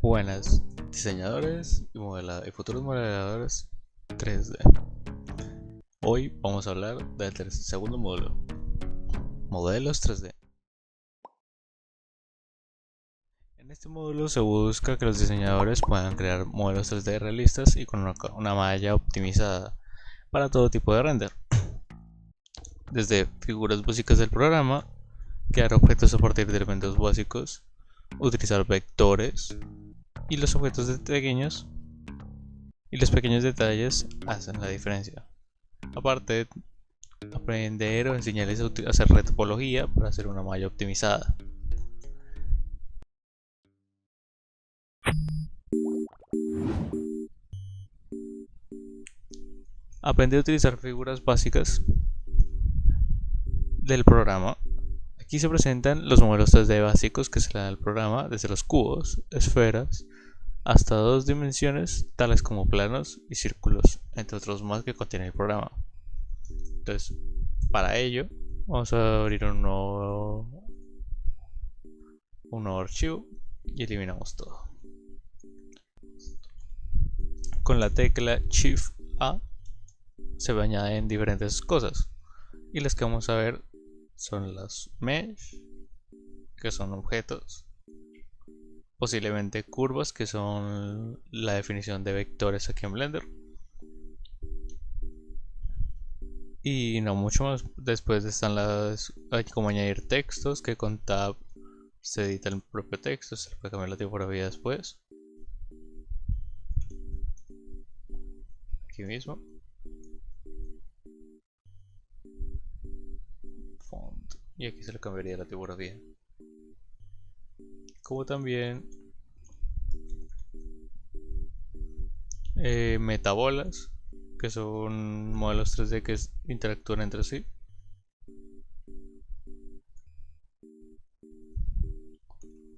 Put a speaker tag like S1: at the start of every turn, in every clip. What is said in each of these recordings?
S1: Buenas diseñadores y futuros modeladores 3D. Hoy vamos a hablar del segundo módulo, modelos 3D. En este módulo se busca que los diseñadores puedan crear modelos 3D realistas y con una malla optimizada para todo tipo de render. Desde figuras básicas del programa, crear objetos a partir de elementos básicos, utilizar vectores y los pequeños detalles hacen la diferencia. Aparte, aprender o enseñarles a hacer retopología para hacer una malla optimizada. Aprender a utilizar figuras básicas del programa. Aquí se presentan los modelos 3D básicos que se le dan al programa, desde los cubos, esferas, hasta 2 dimensiones, tales como planos y círculos, entre otros más que contiene el programa. Entonces, para ello, vamos a abrir un nuevo archivo y eliminamos todo. Con la tecla Shift A se añaden diferentes cosas, y las que vamos a ver son las mesh, que son objetos, posiblemente curvas, que son la definición de vectores aquí en Blender, y no mucho más. Después están hay como añadir textos, que con tab se edita el propio texto, se puede cambiar la tipografía después, aquí mismo, font, y aquí se le cambiaría la tipografía, como también metabolas, que son modelos 3D que interactúan entre sí.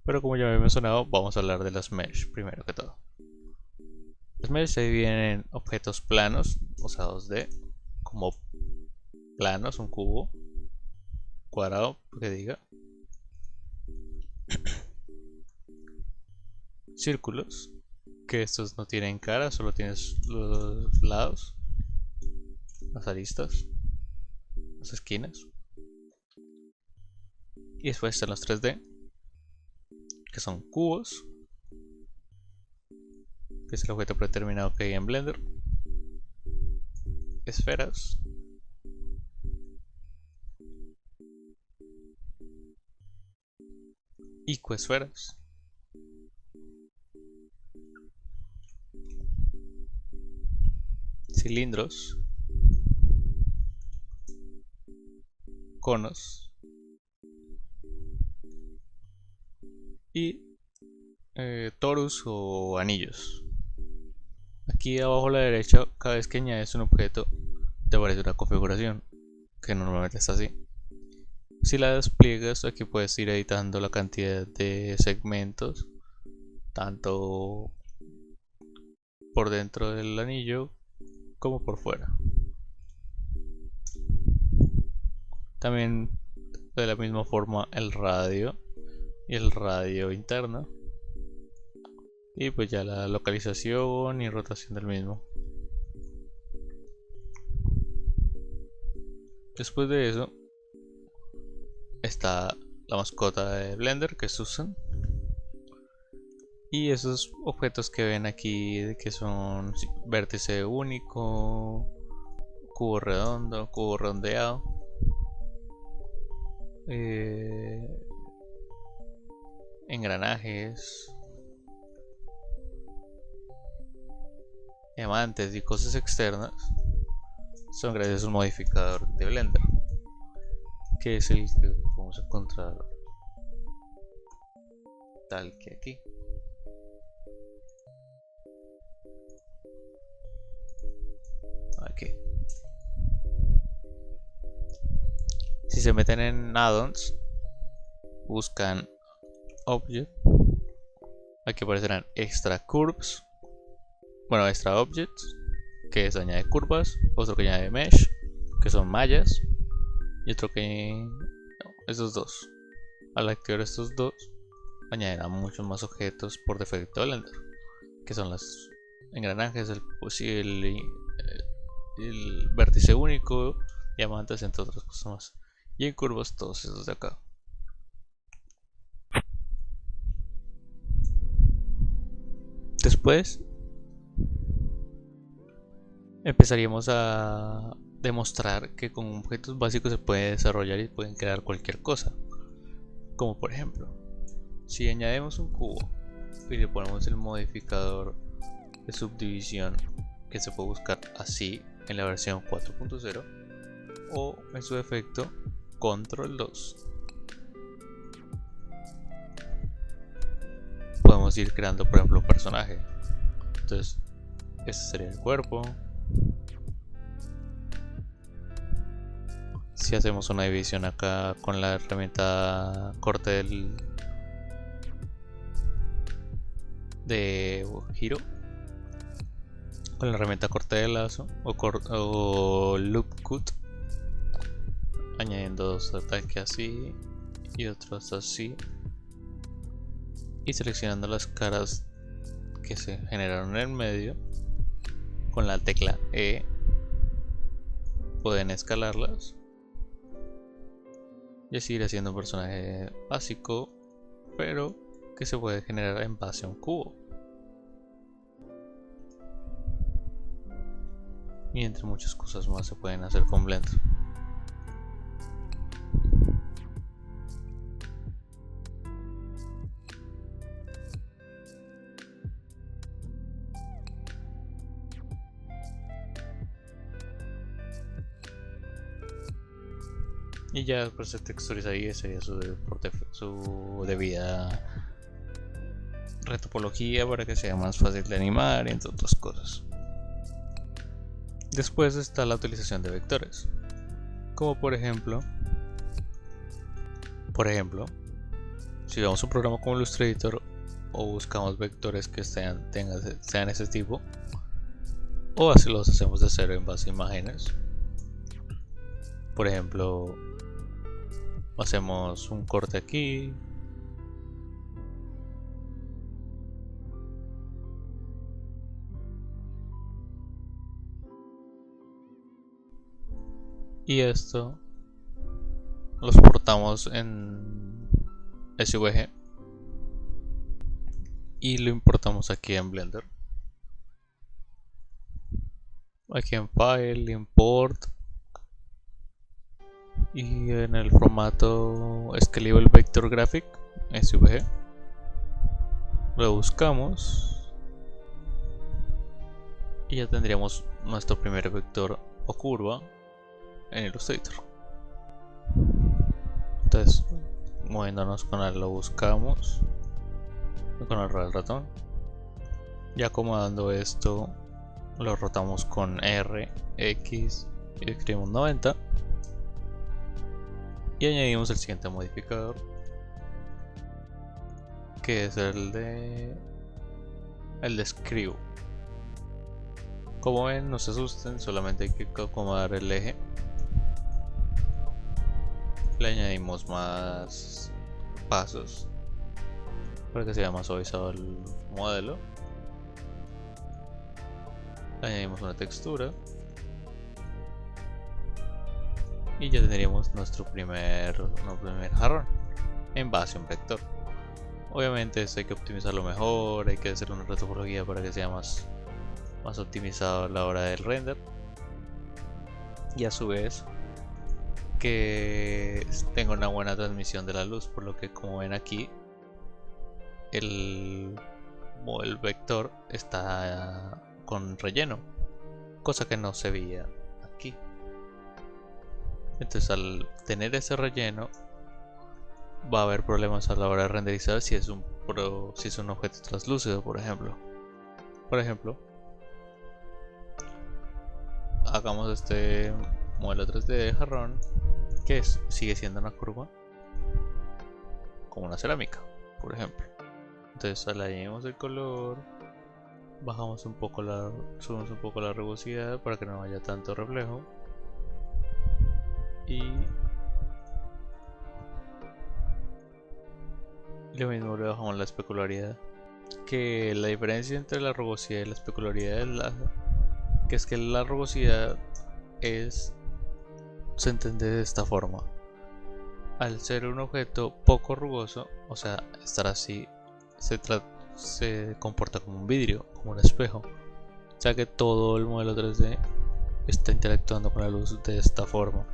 S1: Pero como ya me he mencionado, vamos a hablar de las mesh primero que todo. Las mesh se dividen en objetos planos, o sea 2D, como planos, un cubo, cuadrado, que diga, círculos, que estos no tienen cara, solo tienes los lados, las aristas, las esquinas. Y después están los 3D, que son cubos, que es el objeto predeterminado que hay en Blender, esferas, icoesferas, cilindros, conos y torus o anillos. Aquí abajo a la derecha, cada vez que añades un objeto te aparece una configuración que normalmente está así. Si la despliegas, aquí puedes ir editando la cantidad de segmentos, tanto por dentro del anillo como por fuera. También de la misma forma el radio y el radio interno, y pues ya la localización y rotación del mismo. Después de eso está la mascota de Blender, que es Susan, y esos objetos que ven aquí, que son vértice único, cubo redondo, cubo redondeado, engranajes, diamantes y cosas externas, son gracias a un modificador de Blender, que es el que vamos a encontrar tal que aquí. Aquí. Si se meten en add-ons, buscan object, aquí aparecerán extra curves, bueno, extra objects, que es añade curvas, otro que añade mesh, que son mallas, y otro que estos dos. Al activar estos dos, añadirá muchos más objetos por defecto de Blender, que son los engranajes, el vértice único, diamantes, entre otras cosas más. Y en curvas todos esos de acá. Después empezaríamos a demostrar que con objetos básicos se puede desarrollar y pueden crear cualquier cosa. Como por ejemplo, si añadimos un cubo y le ponemos el modificador de subdivisión, que se puede buscar así en la versión 4.0 o en su defecto control 2, podemos ir creando por ejemplo un personaje. Entonces este sería el cuerpo. Si hacemos una división acá con la herramienta corte de giro, con la herramienta corte de lazo o loop cut, añadiendo dos ataques así y otros así, y seleccionando las caras que se generaron en el medio con la tecla E, pueden escalarlas y así ir haciendo un personaje básico, pero que se puede generar en base a un cubo. Y entre muchas cosas más se pueden hacer con Blender. Y ya después se texturiza ahí, sería su debida retopología para que sea más fácil de animar, entre otras cosas. Después está la utilización de vectores, como por ejemplo, si vamos a un programa como Illustrator o buscamos vectores que sean ese tipo, o así los hacemos de cero en base a imágenes. Por ejemplo, hacemos un corte aquí, y esto lo exportamos en SVG y lo importamos aquí en Blender. Aquí en File, Import, y en el formato Scalable Vector Graphic SVG lo buscamos y ya tendríamos nuestro primer vector o curva en Illustrator. Entonces, moviéndonos con él, lo buscamos con el ratón y acomodando esto, lo rotamos con R, X y escribimos 90 y añadimos el siguiente modificador, que es el de Screw. Como ven, no se asusten, solamente hay que acomodar el eje. Le añadimos más pasos para que sea más suavizado el modelo. Le añadimos una textura y ya tendríamos nuestro primer jarrón en base a un vector. Obviamente esto hay que optimizarlo mejor, hay que hacer una retopología para que sea más optimizado a la hora del render, y a su vez que tenga una buena transmisión de la luz, por lo que como ven aquí el vector está con relleno, cosa que no se veía aquí. Entonces al tener ese relleno va a haber problemas a la hora de renderizar si es un objeto translúcido, por ejemplo. Hagamos este modelo 3D de jarrón que sigue siendo una curva como una cerámica, por ejemplo. Entonces le añadimos el color, subimos un poco la rugosidad para que no haya tanto reflejo y lo mismo le bajamos la especularidad. Que la diferencia entre la rugosidad y la especularidad es que la rugosidad se entiende de esta forma: al ser un objeto poco rugoso, o sea, estar así, se comporta como un vidrio, como un espejo, o sea que todo el modelo 3D está interactuando con la luz de esta forma.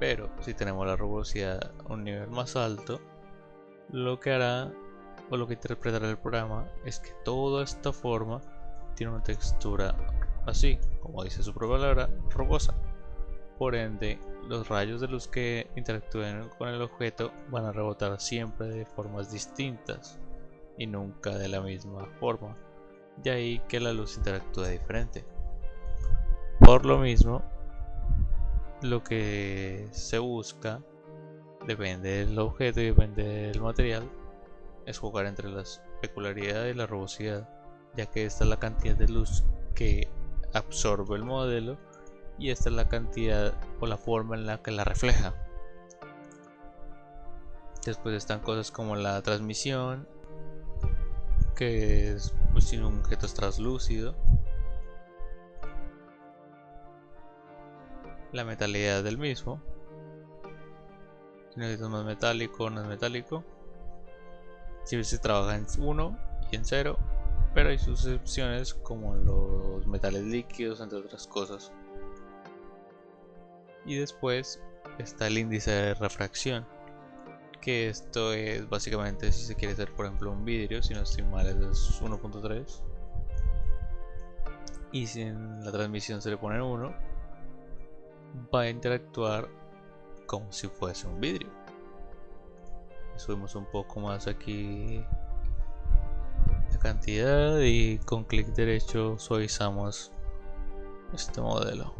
S1: Pero si tenemos la rugosidad a un nivel más alto, lo que hará o lo que interpretará el programa es que toda esta forma tiene una textura así, como dice su propia palabra, rugosa. Por ende, los rayos de luz que interactúen con el objeto van a rebotar siempre de formas distintas y nunca de la misma forma, de ahí que la luz interactúe diferente. Por lo mismo, lo que se busca, depende del objeto y depende del material, es jugar entre la especularidad y la rugosidad, ya que esta es la cantidad de luz que absorbe el modelo y esta es la cantidad o la forma en la que la refleja. Después están cosas como la transmisión, que es pues, si un objeto es translúcido, la metalidad del mismo, si necesitas más metálico o no es metálico, si se trabaja en 1 y en 0, pero hay sus excepciones como los metales líquidos, entre otras cosas. Y después está el índice de refracción, que esto es básicamente si se quiere hacer por ejemplo un vidrio, si no estoy mal es 1.3, y si en la transmisión se le pone 1, va a interactuar como si fuese un vidrio. Subimos un poco más aquí la cantidad y con clic derecho suavizamos este modelo.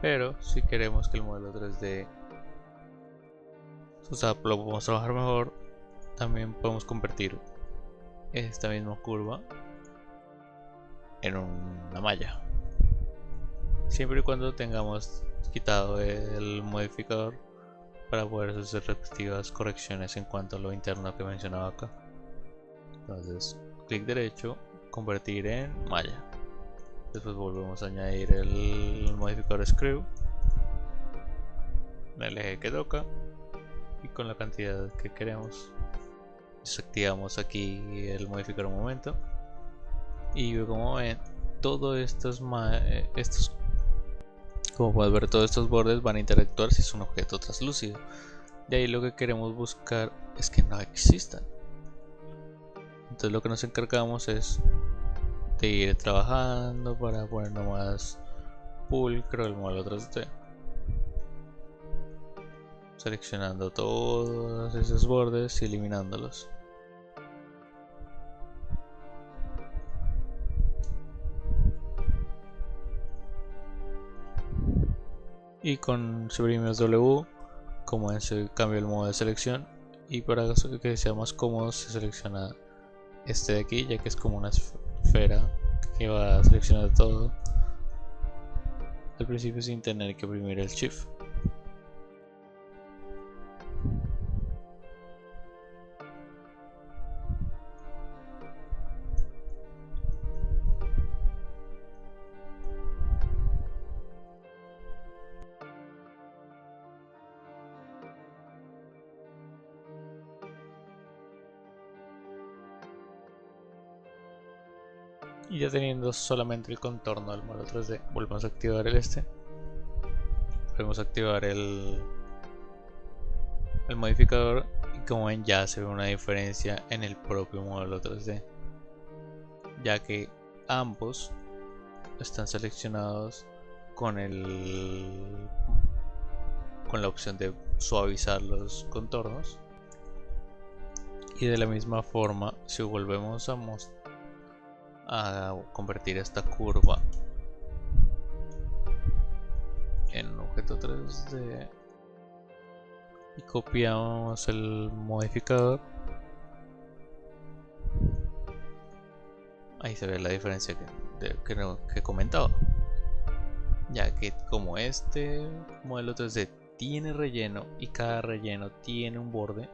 S1: Pero si queremos que el modelo 3D, o sea, lo podemos trabajar mejor, también podemos convertir esta misma curva en una malla, siempre y cuando tengamos quitado el modificador para poder hacer respectivas correcciones en cuanto a lo interno que mencionaba acá. Entonces, clic derecho, convertir en malla. Después volvemos a añadir el modificador screw, el eje que toca y con la cantidad que queremos. Desactivamos aquí el modificador un momento y como ven, todos como puedes ver, todos estos bordes van a interactuar si es un objeto translúcido. De ahí lo que queremos buscar es que no existan. Entonces lo que nos encargamos es de ir trabajando para ponerlo más pulcro el modelo 3D, seleccionando todos esos bordes y eliminándolos. Y con suprimimos W, como en se cambia el modo de selección, y para que sea más cómodo se selecciona este de aquí, ya que es como una esfera que va a seleccionar todo al principio sin tener que oprimir el shift. Y ya teniendo solamente el contorno del modelo 3D, volvemos a activar volvemos a activar el modificador y como ven ya se ve una diferencia en el propio modelo 3D, ya que ambos están seleccionados con la opción de suavizar los contornos. Y de la misma forma, si volvemos a convertir esta curva en un objeto 3D y copiamos el modificador, ahí se ve la diferencia que comentaba, ya que como este modelo 3D tiene relleno y cada relleno tiene un borde,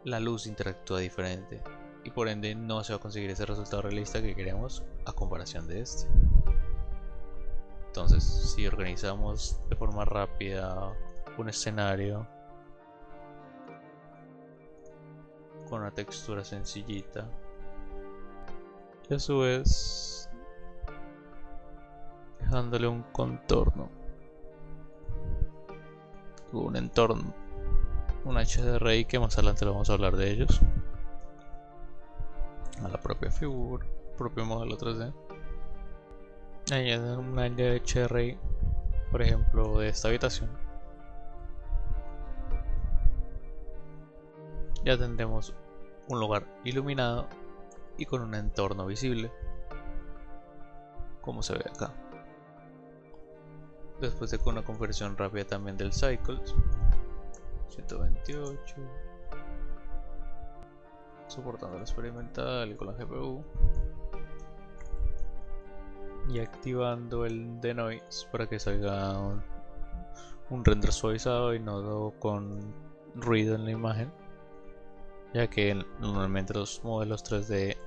S1: la luz interactúa diferente y por ende no se va a conseguir ese resultado realista que queremos a comparación de este. Entonces, si organizamos de forma rápida un escenario con una textura sencillita y a su vez dejándole un contorno, un entorno, un HDRI que más adelante lo vamos a hablar de ellos, a la propia figura, propio modelo 3D. Añaden un HDRI, por ejemplo, de esta habitación. Ya tendremos un lugar iluminado y con un entorno visible, como se ve acá. Después de con una conversión rápida también del Cycles 128, soportando el experimental y con la GPU, y activando el denoise para que salga un render suavizado y no con ruido en la imagen, ya que normalmente los modelos 3D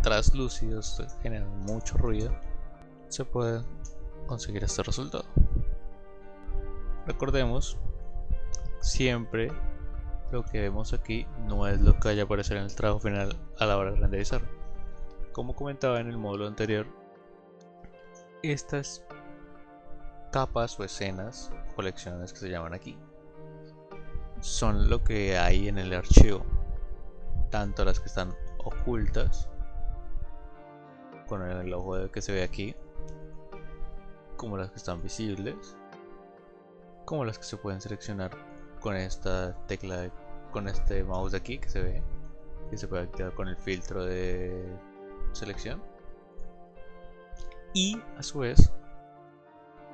S1: translúcidos generan mucho ruido. Se puede conseguir este resultado. Recordemos, siempre lo que vemos aquí no es lo que vaya a aparecer en el trabajo final a la hora de renderizar. Como comentaba en el módulo anterior, estas capas o escenas, colecciones que se llaman aquí, son lo que hay en el archivo, tanto las que están ocultas con el ojo que se ve aquí, como las que están visibles, como las que se pueden seleccionar con esta tecla, con este mouse de aquí que se ve, que se puede activar con el filtro de selección, y a su vez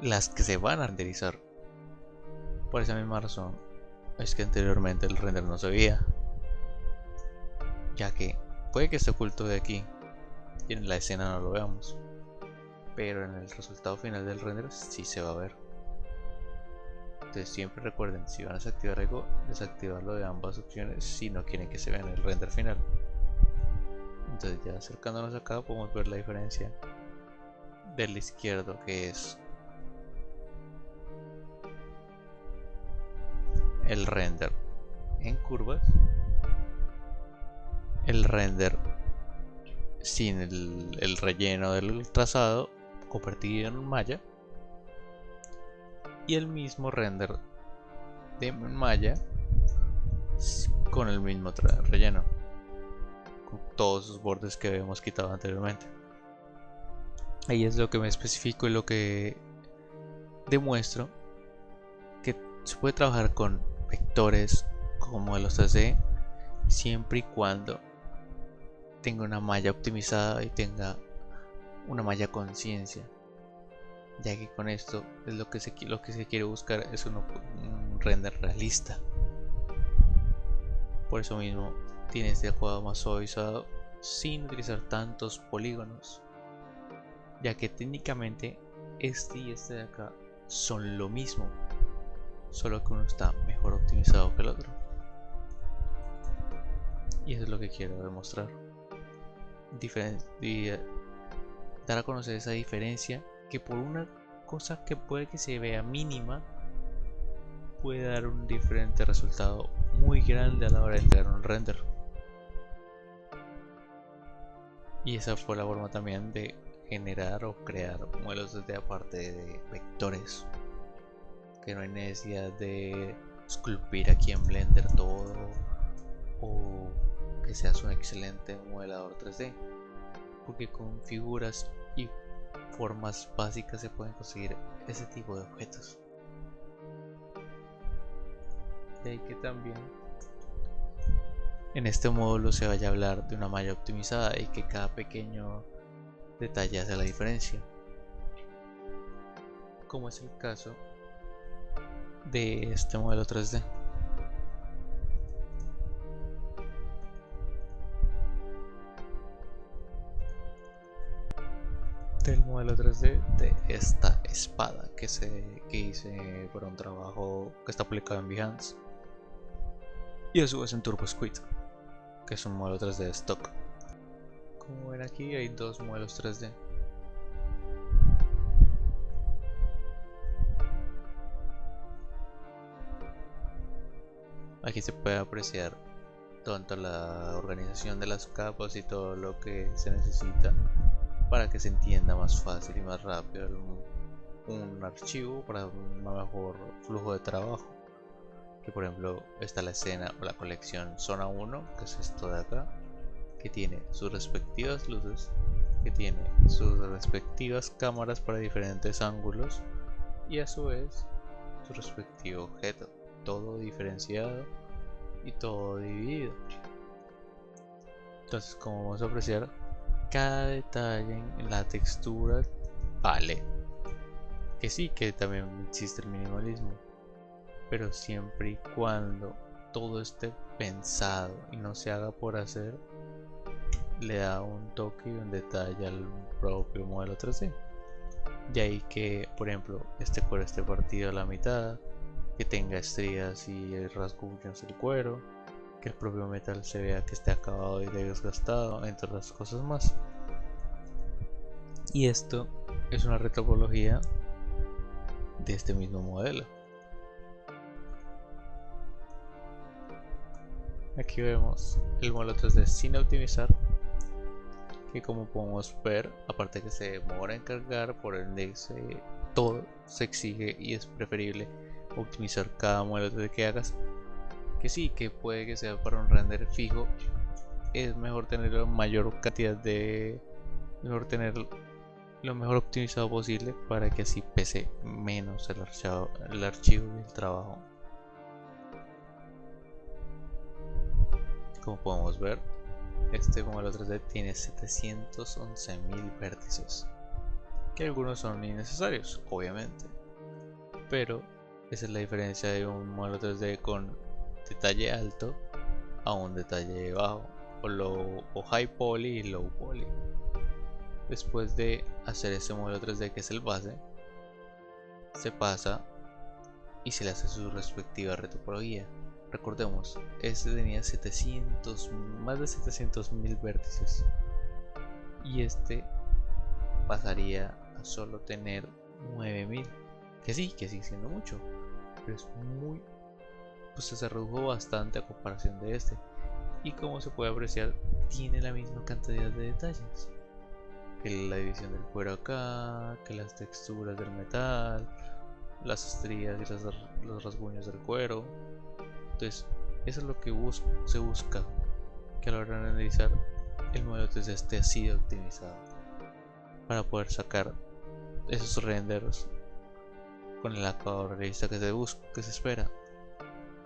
S1: las que se van a renderizar. Por esa misma razón es que anteriormente el render no se veía, ya que puede que esté oculto de aquí y en la escena no lo veamos, pero en el resultado final del render sí se va a ver. Entonces siempre recuerden, si van a desactivar algo, desactivarlo de ambas opciones si no quieren que se vea en el render final. Entonces ya acercándonos acá podemos ver la diferencia del izquierdo, que es el render en curvas, el render sin el relleno del trazado convertido en malla, y el mismo render de malla con el mismo relleno, con todos los bordes que habíamos quitado anteriormente. Ahí es lo que me especifico y lo que demuestro, que se puede trabajar con vectores como modelos 3D siempre y cuando tenga una malla optimizada y tenga una malla conciencia, ya que con esto es lo que se quiere buscar, es un render realista. Por eso mismo tiene este acabado más suavizado sin utilizar tantos polígonos, ya que técnicamente este y este de acá son lo mismo, solo que uno está mejor optimizado que el otro, y eso es lo que quiero demostrar, dar a conocer esa diferencia, que por una cosa que puede que se vea mínima puede dar un diferente resultado muy grande a la hora de crear un render. Y esa fue la forma también de generar o crear modelos desde aparte de vectores, que no hay necesidad de esculpir aquí en Blender todo, o que seas un excelente modelador 3D, porque con figuras y formas básicas se pueden conseguir ese tipo de objetos. De ahí que también en este módulo se vaya a hablar de una malla optimizada y que cada pequeño detalle hace la diferencia, como es el caso de este modelo 3D. del modelo 3D de esta espada que hice para un trabajo que está publicado en Behance, y a su vez en Turbo Squid, que es un modelo 3D de stock. Como ven, aquí hay dos modelos 3D. Aquí se puede apreciar tanto la organización de las capas y todo lo que se necesita para que se entienda más fácil y más rápido un archivo para un mejor flujo de trabajo. Que por ejemplo está la escena o la colección zona 1, que es esto de acá, que tiene sus respectivas luces, que tiene sus respectivas cámaras para diferentes ángulos y a su vez su respectivo objeto, todo diferenciado y todo dividido. Entonces, como vamos a apreciar, cada detalle en la textura vale. Que sí, que también existe el minimalismo, pero siempre y cuando todo esté pensado y no se haga por hacer, le da un toque y un detalle al propio modelo 3D. De ahí que, por ejemplo, este cuero esté partido a la mitad, que tenga estrías y rasguños el cuero, que el propio metal se vea que esté acabado y desgastado, entre otras cosas más. Y esto es una retopología de este mismo modelo. Aquí vemos el modelo 3D sin optimizar, que como podemos ver, aparte que se demora en cargar, por ende todo se exige y es preferible optimizar cada modelo 3D que hagas. Que sí, que puede que sea para un render fijo, es mejor tener la mayor cantidad de... mejor tener lo mejor optimizado posible para que así pese menos el archivo y el trabajo. Como podemos ver, este modelo 3D tiene 711.000 vértices, que algunos son innecesarios, obviamente, pero esa es la diferencia de un modelo 3D con detalle alto a un detalle bajo, o high poly y low poly. Después de hacer este modelo 3D, que es el base, se pasa y se le hace su respectiva retopología. Recordemos, este tenía más de 700.000 vértices y este pasaría a solo tener 9.000, que sí, que sigue siendo mucho, pero es muy, pues se redujo bastante a comparación de este. Y como se puede apreciar, tiene la misma cantidad de detalles, que la división del cuero acá, que las texturas del metal, las estrías y los rasguños del cuero. Entonces, eso es lo que se busca, que a la hora de analizar el modelo 3D esté así de optimizado, para poder sacar esos renders con el acabado realista que se espera,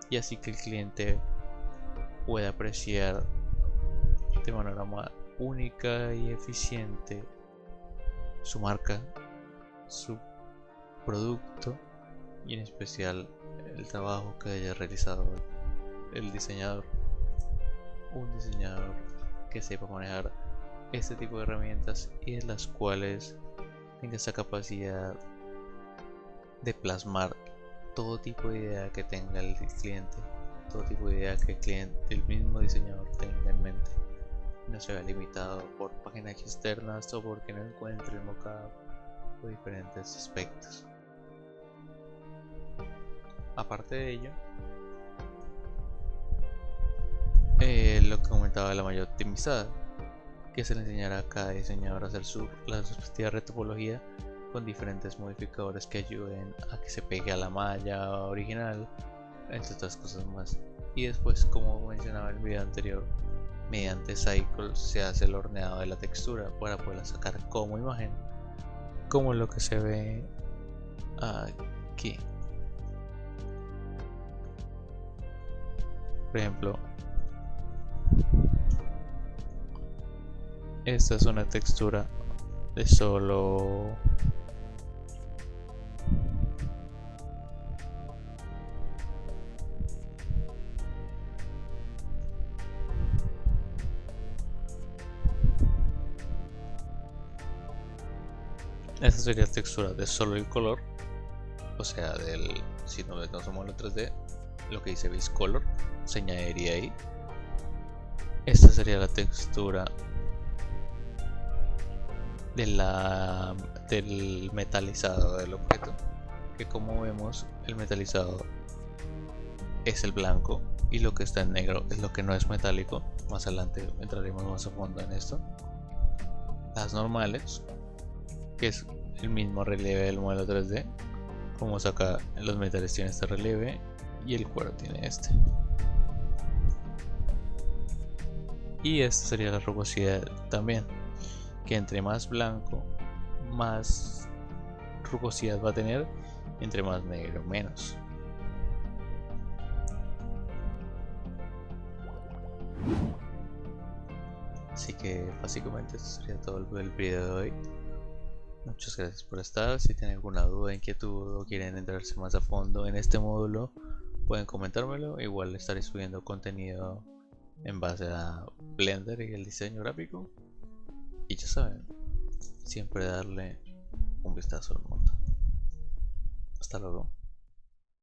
S1: y así que el cliente pueda apreciar de manera más única y eficiente su marca, su producto y en especial el trabajo que haya realizado el diseñador. Un diseñador que sepa manejar este tipo de herramientas y de las cuales tenga esa capacidad de plasmar todo tipo de idea que tenga el cliente, todo tipo de idea que el mismo diseñador tenga en mente, no se vea limitado por páginas externas o porque no encuentre el mockup o diferentes aspectos. Aparte de ello, lo que comentaba de la malla optimizada, que se le enseñará a cada diseñador a hacer la respectiva retopología con diferentes modificadores que ayuden a que se pegue a la malla original, entre otras cosas más. Y después, como mencionaba en el video anterior, mediante Cycle se hace el horneado de la textura para poderla sacar como imagen, como lo que se ve aquí. Por ejemplo, esta es una textura de solo Esta sería la textura de solo el color, o sea, si no somos en 3D, lo que dice base color se añadiría ahí. Esta sería la textura del metalizado del objeto, que como vemos el metalizado es el blanco y lo que está en negro es lo que no es metálico. Más adelante entraremos más a fondo en esto. Las normales, que es el mismo relieve del modelo 3D, como acá los metales tienen este relieve y el cuero tiene este. Y esta sería la rugosidad también, que entre más blanco más rugosidad va a tener, entre más negro menos. Así que básicamente esto sería todo el video de hoy. Muchas gracias por estar. Si tienen alguna duda, inquietud o quieren entrarse más a fondo en este módulo, pueden comentármelo. Igual estaré subiendo contenido en base a Blender y el diseño gráfico. Y ya saben, siempre darle un vistazo al mundo. Hasta luego.